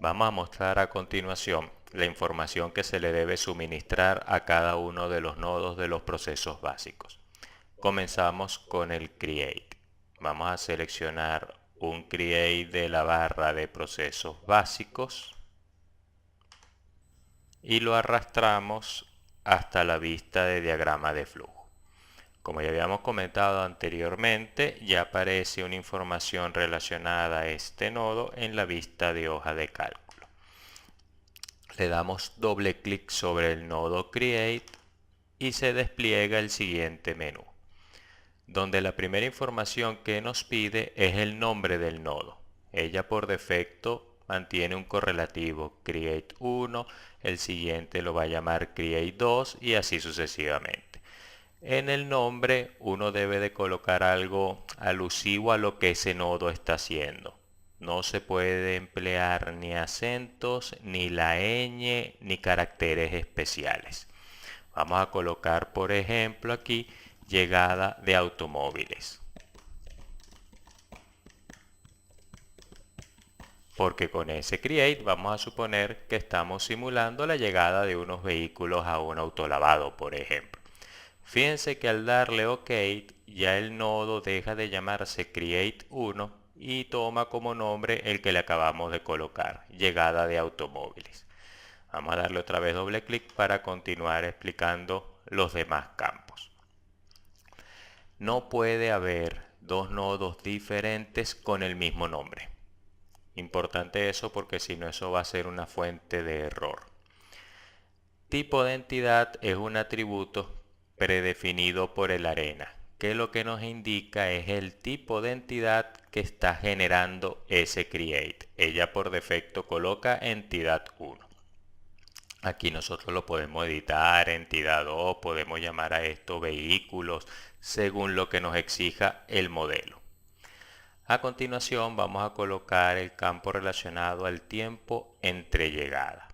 Vamos a mostrar a continuación la información que se le debe suministrar a cada uno de los nodos de los procesos básicos. Comenzamos con el create. Vamos a seleccionar un create de la barra de procesos básicos y lo arrastramos hasta la vista de diagrama de flujo. Como ya habíamos comentado anteriormente, ya aparece una información relacionada a este nodo en la vista de hoja de cálculo. Le damos doble clic sobre el nodo Create y se despliega el siguiente menú, donde la primera información que nos pide es el nombre del nodo. Ella por defecto mantiene un correlativo Create 1, el siguiente lo va a llamar Create 2 y así sucesivamente. En el nombre uno debe de colocar algo alusivo a lo que ese nodo está haciendo. No se puede emplear ni acentos, ni la ñ, ni caracteres especiales. Vamos a colocar, por ejemplo, aquí llegada de automóviles. Porque con ese create vamos a suponer que estamos simulando la llegada de unos vehículos a un autolavado, por ejemplo. Fíjense que al darle OK, ya el nodo deja de llamarse create1 y toma como nombre el que le acabamos de colocar, llegada de automóviles. Vamos a darle otra vez doble clic para continuar explicando los demás campos. No puede haber dos nodos diferentes con el mismo nombre. Importante eso porque si no eso va a ser una fuente de error. Tipo de entidad es un atributo predefinido por el arena, que lo que nos indica es el tipo de entidad que está generando ese create. Ella por defecto coloca entidad 1. Aquí nosotros lo podemos editar, entidad 2, podemos llamar a esto vehículos, según lo que nos exija el modelo. A continuación vamos a colocar el campo relacionado al tiempo entre llegada.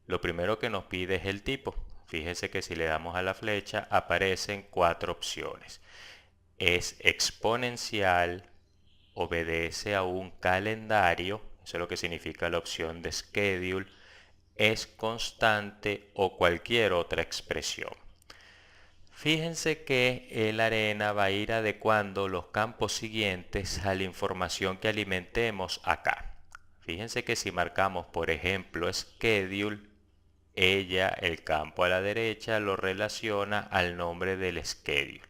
Lo primero que nos pide es el tipo. Fíjese que si le damos a la flecha aparecen 4 opciones. Es exponencial, obedece a un calendario, eso es lo que significa la opción de schedule, es constante o cualquier otra expresión. Fíjense que el arena va a ir adecuando los campos siguientes a la información que alimentemos acá. Fíjense que si marcamos, por ejemplo, schedule, ella, el campo a la derecha, lo relaciona al nombre del schedule.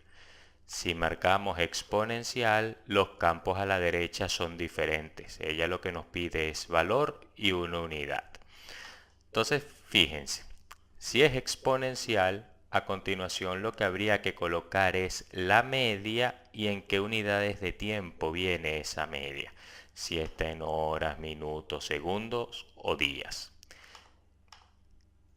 Si marcamos exponencial, los campos a la derecha son diferentes. Ella lo que nos pide es valor y una unidad. Entonces, fíjense, si es exponencial, a continuación lo que habría que colocar es la media y en qué unidades de tiempo viene esa media. Si está en horas, minutos, segundos o días.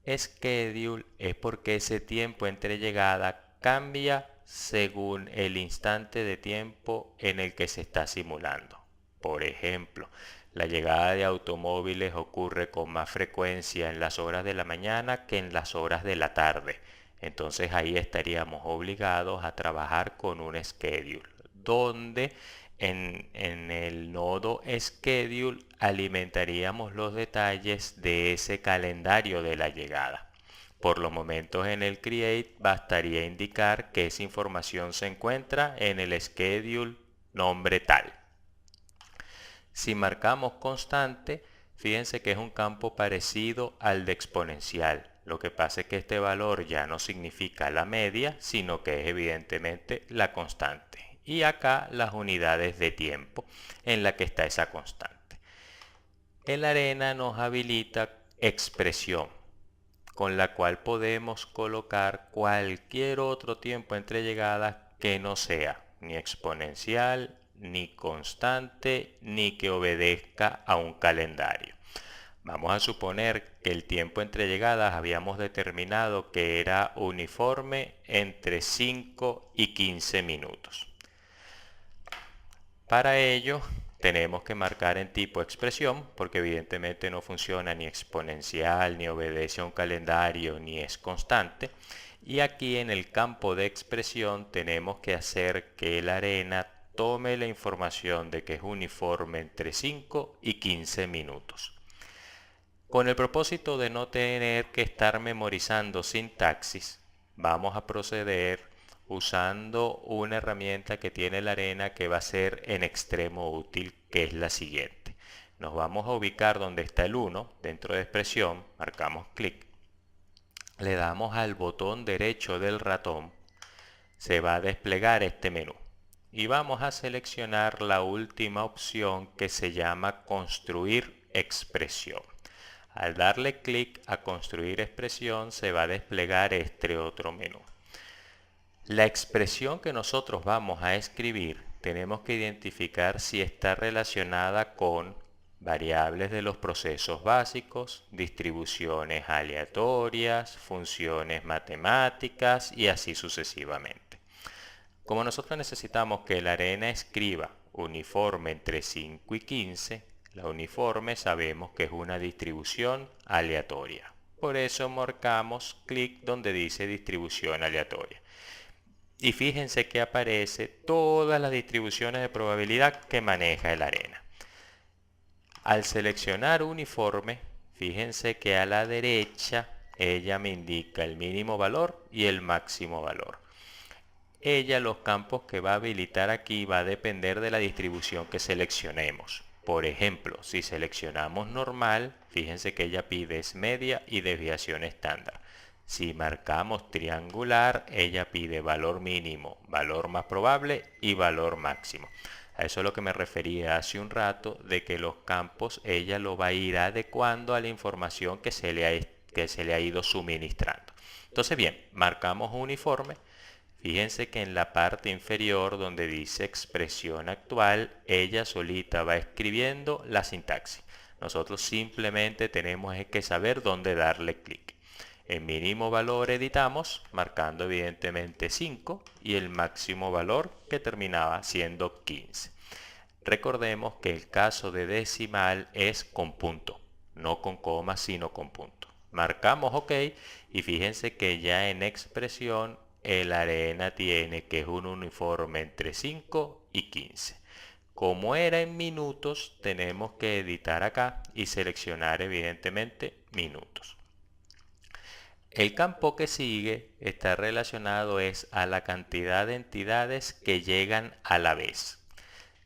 Schedule es porque ese tiempo entre llegada cambia según el instante de tiempo en el que se está simulando. Por ejemplo, la llegada de automóviles ocurre con más frecuencia en las horas de la mañana que en las horas de la tarde. Entonces ahí estaríamos obligados a trabajar con un schedule, donde en el nodo schedule alimentaríamos los detalles de ese calendario de la llegada. Por los momentos en el create bastaría indicar que esa información se encuentra en el schedule nombre tal. Si marcamos constante, fíjense que es un campo parecido al de exponencial. Lo que pasa es que este valor ya no significa la media, sino que es evidentemente la constante. Y acá las unidades de tiempo en la que está esa constante. El arena nos habilita expresión, con la cual podemos colocar cualquier otro tiempo entre llegadas que no sea ni exponencial, ni constante, ni que obedezca a un calendario. Vamos a suponer que el tiempo entre llegadas habíamos determinado que era uniforme entre 5 y 15 minutos. Para ello tenemos que marcar en tipo expresión porque evidentemente no funciona ni exponencial, ni obedece a un calendario, ni es constante. Y aquí en el campo de expresión tenemos que hacer que la arena tome la información de que es uniforme entre 5 y 15 minutos. Con el propósito de no tener que estar memorizando sintaxis, vamos a proceder usando una herramienta que tiene la arena que va a ser en extremo útil, que es la siguiente. Nos vamos a ubicar donde está el 1 dentro de expresión, marcamos clic, le damos al botón derecho del ratón, se va a desplegar este menú y vamos a seleccionar la última opción que se llama construir expresión. Al darle clic a construir expresión se va a desplegar este otro menú. La expresión que nosotros vamos a escribir tenemos que identificar si está relacionada con variables de los procesos básicos, distribuciones aleatorias, funciones matemáticas y así sucesivamente. Como nosotros necesitamos que la arena escriba uniforme entre 5 y 15, la uniforme sabemos que es una distribución aleatoria. Por eso marcamos clic donde dice distribución aleatoria. Y fíjense que aparece todas las distribuciones de probabilidad que maneja el arena. Al seleccionar uniforme, fíjense que a la derecha ella me indica el mínimo valor y el máximo valor. Ella, los campos que va a habilitar aquí va a depender de la distribución que seleccionemos. Por ejemplo, si seleccionamos normal, fíjense que ella pide es media y desviación estándar. Si marcamos triangular, ella pide valor mínimo, valor más probable y valor máximo. A eso es lo que me refería hace un rato, de que los campos ella lo va a ir adecuando a la información que se le ha ido suministrando. Entonces bien, marcamos uniforme. Fíjense que en la parte inferior donde dice expresión actual, ella solita va escribiendo la sintaxis. Nosotros simplemente tenemos que saber dónde darle clic. El mínimo valor editamos marcando evidentemente 5 y el máximo valor que terminaba siendo 15. Recordemos que el caso de decimal es con punto, no con coma sino con punto. Marcamos OK y fíjense que ya en expresión el arena tiene que es un uniforme entre 5 y 15. Como era en minutos, tenemos que editar acá y seleccionar evidentemente minutos. El campo que sigue está relacionado es a la cantidad de entidades que llegan a la vez.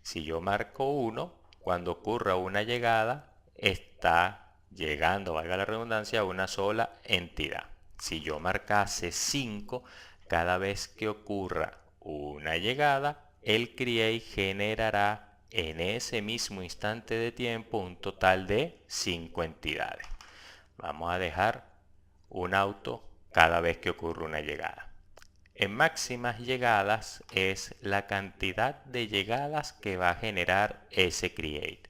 Si yo marco 1, cuando ocurra una llegada, está llegando, valga la redundancia, a una sola entidad. Si yo marcase 5, cada vez que ocurra una llegada, el create generará en ese mismo instante de tiempo un total de 5 entidades. Vamos a dejar un auto cada vez que ocurre una llegada. En máximas llegadas es la cantidad de llegadas que va a generar ese create.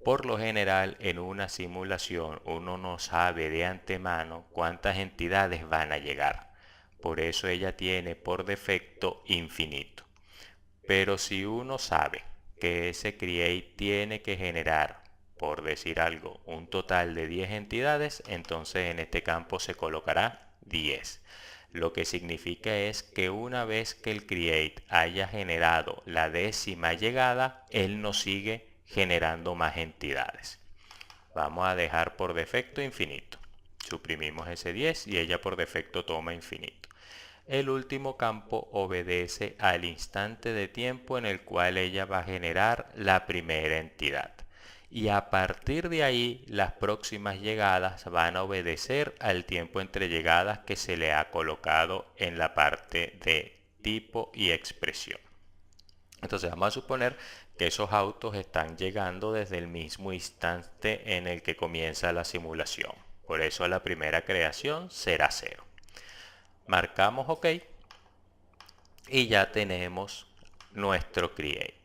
Por lo general en una simulación uno no sabe de antemano cuántas entidades van a llegar. Por eso ella tiene por defecto infinito. Pero si uno sabe que ese create tiene que generar, por decir algo, un total de 10 entidades, entonces en este campo se colocará 10. Lo que significa es que una vez que el create haya generado la décima llegada, él no sigue generando más entidades. Vamos a dejar por defecto infinito. Suprimimos ese 10 y ella por defecto toma infinito. El último campo obedece al instante de tiempo en el cual ella va a generar la primera entidad. Y a partir de ahí, las próximas llegadas van a obedecer al tiempo entre llegadas que se le ha colocado en la parte de tipo y expresión. Entonces vamos a suponer que esos autos están llegando desde el mismo instante en el que comienza la simulación. Por eso la primera creación será 0. Marcamos OK y ya tenemos nuestro create.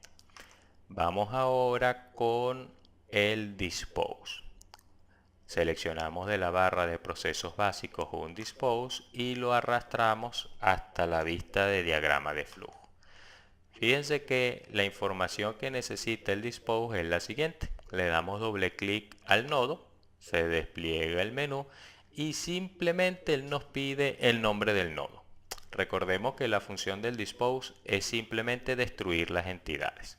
Vamos ahora con el dispose. Seleccionamos de la barra de procesos básicos un dispose y lo arrastramos hasta la vista de diagrama de flujo. Fíjense que la información que necesita el dispose es la siguiente. Le damos doble clic al nodo, se despliega el menú y simplemente él nos pide el nombre del nodo. Recordemos que la función del dispose es simplemente destruir las entidades.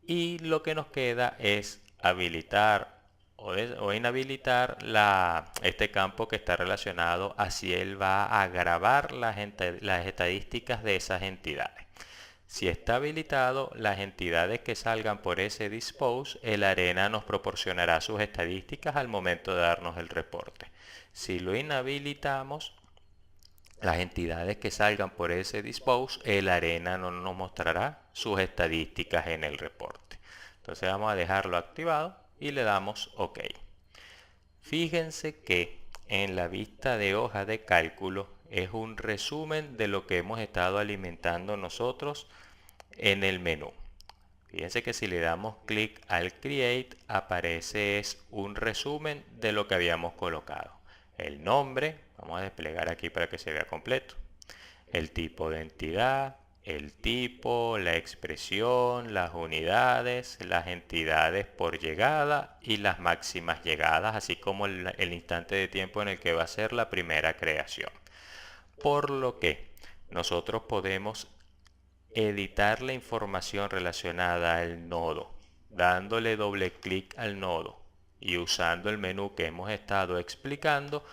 Y lo que nos queda es habilitar o inhabilitar este campo que está relacionado a si él va a grabar las estadísticas de esas entidades. Si está habilitado, las entidades que salgan por ese dispose, el ARENA nos proporcionará sus estadísticas al momento de darnos el reporte. Si lo inhabilitamos, las entidades que salgan por ese dispose, el ARENA no nos mostrará sus estadísticas en el reporte. Entonces vamos a dejarlo activado y le damos OK. Fíjense que en la vista de hoja de cálculo es un resumen de lo que hemos estado alimentando nosotros en el menú. Fíjense que si le damos clic al Create, aparece un resumen de lo que habíamos colocado. El nombre, vamos a desplegar aquí para que se vea completo. El tipo de entidad, el tipo, la expresión, las unidades, las entidades por llegada y las máximas llegadas, así como el instante de tiempo en el que va a ser la primera creación. Por lo que nosotros podemos editar la información relacionada al nodo, dándole doble clic al nodo y usando el menú que hemos estado explicando,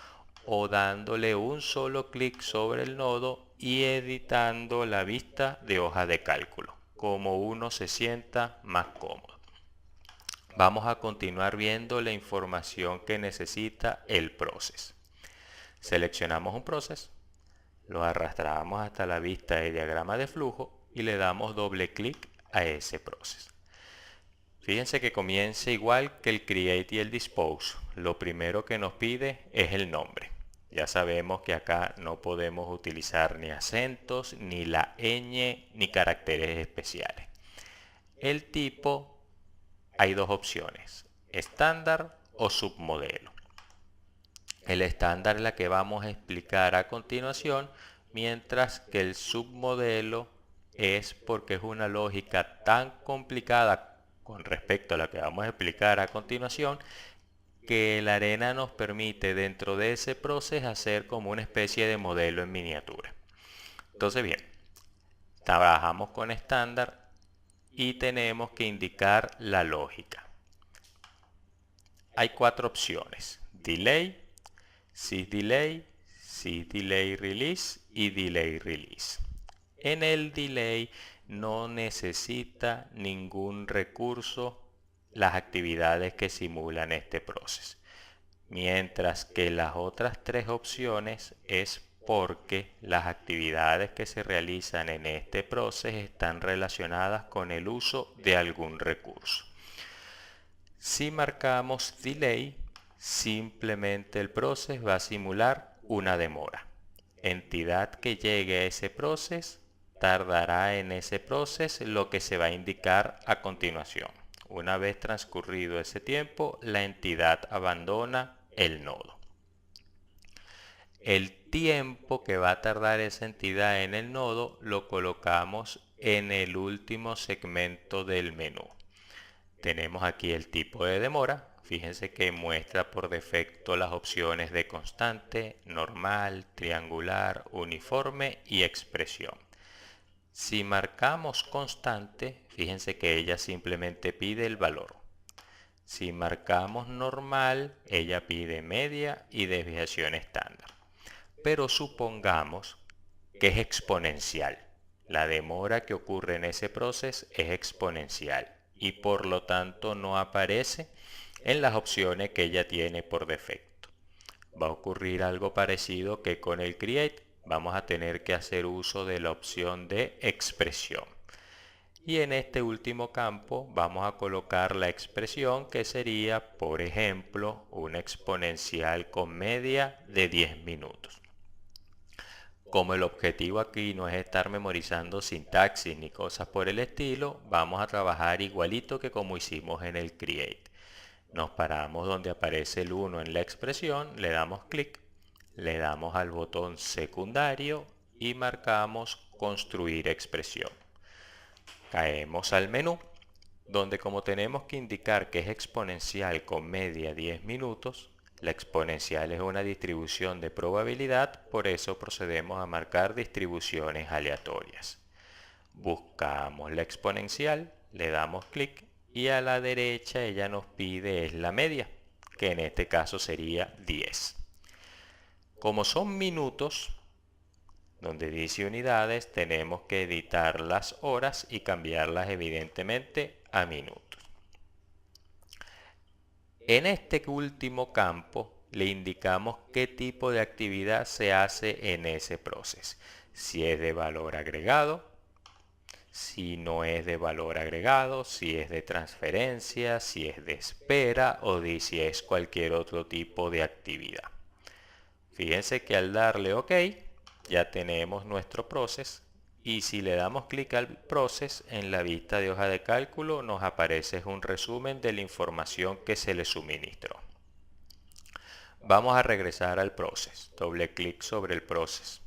o dándole un solo clic sobre el nodo y editando la vista de hoja de cálculo, como uno se sienta más cómodo. Vamos a continuar viendo la información que necesita el process. Seleccionamos un process, lo arrastramos hasta la vista de diagrama de flujo y le damos doble clic a ese process. Fíjense que comienza igual que el Create y el Dispose. Lo primero que nos pide es el nombre. Ya sabemos que acá no podemos utilizar ni acentos, ni la ñ, ni caracteres especiales. El tipo, hay dos opciones, estándar o submodelo. El estándar es la que vamos a explicar a continuación, mientras que el submodelo es porque es una lógica tan complicada con respecto a la que vamos a explicar a continuación, que el ARENA nos permite dentro de ese proceso hacer como una especie de modelo en miniatura. Entonces bien, trabajamos con estándar y tenemos que indicar la lógica. Hay cuatro opciones: delay, sysDelay, sysDelayRelease y DelayRelease. En el delay no necesita ningún recurso las actividades que simulan este proceso, mientras que las otras tres opciones es porque las actividades que se realizan en este proceso están relacionadas con el uso de algún recurso. Si marcamos delay, simplemente el proceso va a simular una demora. Entidad que llegue a ese proceso tardará en ese proceso lo que se va a indicar a continuación. Una vez transcurrido ese tiempo, la entidad abandona el nodo. El tiempo que va a tardar esa entidad en el nodo lo colocamos en el último segmento del menú. Tenemos aquí el tipo de demora. Fíjense que muestra por defecto las opciones de constante, normal, triangular, uniforme y expresión. Si marcamos constante, fíjense que ella simplemente pide el valor. Si marcamos normal, ella pide media y desviación estándar. Pero supongamos que es exponencial. La demora que ocurre en ese proceso es exponencial y por lo tanto no aparece en las opciones que ella tiene por defecto. Va a ocurrir algo parecido que con el Create. Vamos a tener que hacer uso de la opción de expresión. Y en este último campo vamos a colocar la expresión que sería, por ejemplo, una exponencial con media de 10 minutos. Como el objetivo aquí no es estar memorizando sintaxis ni cosas por el estilo, vamos a trabajar igualito que como hicimos en el Create. Nos paramos donde aparece el 1 en la expresión, le damos clic, le damos al botón secundario y marcamos construir expresión. Caemos al menú, donde como tenemos que indicar que es exponencial con media 10 minutos, la exponencial es una distribución de probabilidad, por eso procedemos a marcar distribuciones aleatorias. Buscamos la exponencial, le damos clic y a la derecha ella nos pide es la media. que en este caso sería 10. Como son minutos, donde dice unidades, tenemos que editar las horas y cambiarlas evidentemente a minutos. En este último campo le indicamos qué tipo de actividad se hace en ese proceso. Si es de valor agregado, si no es de valor agregado, si es de transferencia, si es de espera o si es cualquier otro tipo de actividad. Fíjense que al darle OK ya tenemos nuestro proceso y si le damos clic al proceso en la vista de hoja de cálculo nos aparece un resumen de la información que se le suministró. Vamos a regresar al proceso. Doble clic sobre el proceso.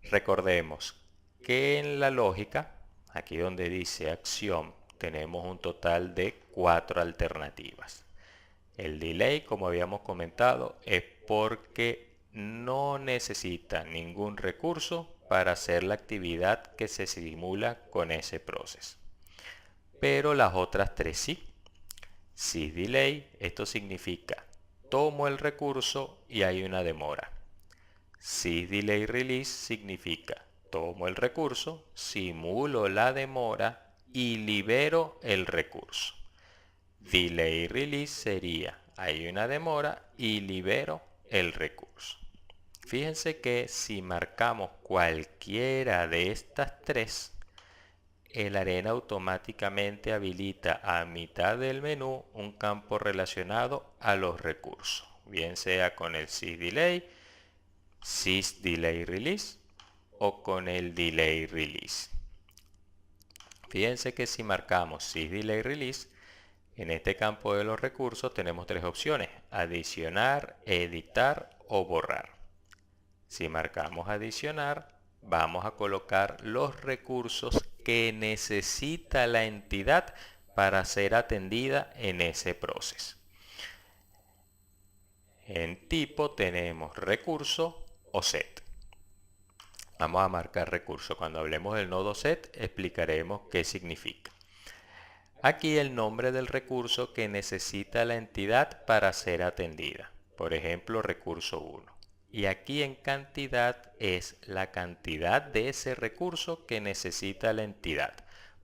Recordemos que en la lógica, aquí donde dice acción, tenemos un total de 4 alternativas. El delay, como habíamos comentado, es porque no necesita ningún recurso para hacer la actividad que se simula con ese proceso. Pero las otras tres sí. SysDelay, esto significa tomo el recurso y hay una demora. SysDelayRelease significa tomo el recurso, simulo la demora y libero el recurso. Delay Release sería hay una demora y libero el recurso. Fíjense que si marcamos cualquiera de estas tres, el Arena automáticamente habilita a mitad del menú un campo relacionado a los recursos, bien sea con el SysDelay, SysDelayRelease o con el DelayRelease. Fíjense que si marcamos SysDelayRelease, en este campo de los recursos tenemos tres opciones: adicionar, editar o borrar. Si marcamos adicionar, vamos a colocar los recursos que necesita la entidad para ser atendida en ese proceso. En tipo tenemos recurso o set. Vamos a marcar recurso. Cuando hablemos del nodo set explicaremos qué significa. Aquí el nombre del recurso que necesita la entidad para ser atendida. Por ejemplo, recurso 1. Y aquí en cantidad es la cantidad de ese recurso que necesita la entidad.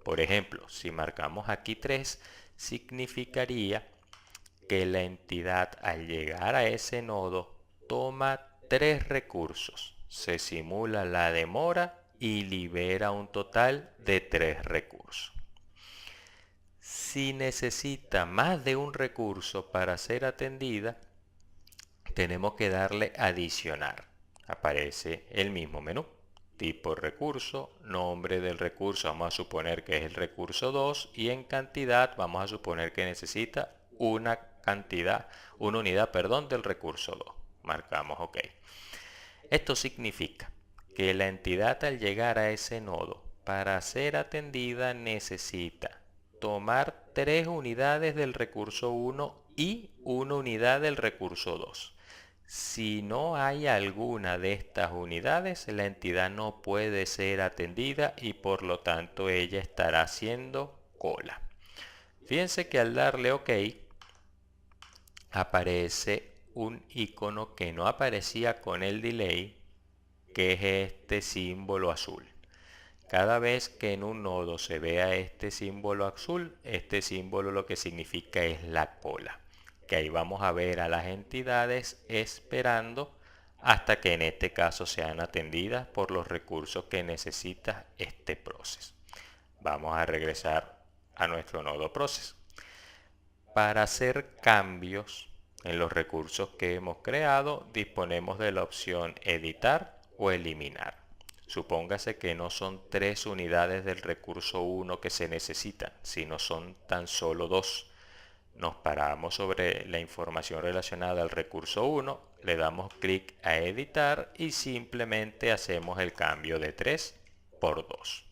Por ejemplo, si marcamos aquí 3, significaría que la entidad al llegar a ese nodo toma 3 recursos. Se simula la demora y libera un total de 3 recursos. Si necesita más de un recurso para ser atendida, tenemos que darle adicionar. Aparece el mismo menú. Tipo recurso, nombre del recurso, vamos a suponer que es el recurso 2 y en cantidad vamos a suponer que necesita una unidad del recurso 2. Marcamos OK. Esto significa que la entidad al llegar a ese nodo para ser atendida necesita tomar 3 unidades del recurso 1 y 1 unidad del recurso 2. Si no hay alguna de estas unidades, la entidad no puede ser atendida y por lo tanto ella estará haciendo cola. Fíjense que al darle OK aparece un icono que no aparecía con el delay, que es este símbolo azul. Cada vez que en un nodo se vea este símbolo azul, este símbolo lo que significa es la cola. Que ahí vamos a ver a las entidades esperando hasta que en este caso sean atendidas por los recursos que necesita este proceso. Vamos a regresar a nuestro nodo proceso. Para hacer cambios en los recursos que hemos creado, disponemos de la opción editar o eliminar. Supóngase que no son 3 unidades del recurso 1 que se necesitan, sino son tan solo 2. Nos paramos sobre la información relacionada al recurso 1, le damos clic a editar y simplemente hacemos el cambio de 3 por 2.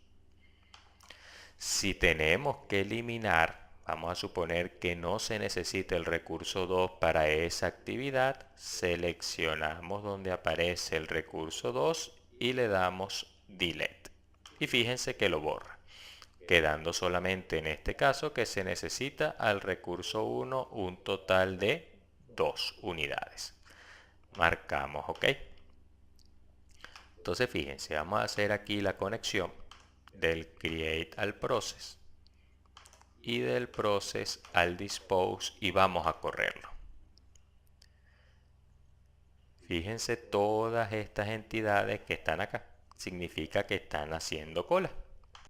Si tenemos que eliminar, vamos a suponer que no se necesita el recurso 2 para esa actividad, seleccionamos donde aparece el recurso 2 y le damos delete. Y fíjense que lo borra. ¿Ok? quedando solamente en este caso que se necesita al recurso 1 un total de 2 unidades. Marcamos OK. Entonces fíjense, vamos a hacer aquí la conexión del create al process y del process al dispose y vamos a correrlo. Fíjense todas estas entidades que están acá. Significa que están haciendo cola.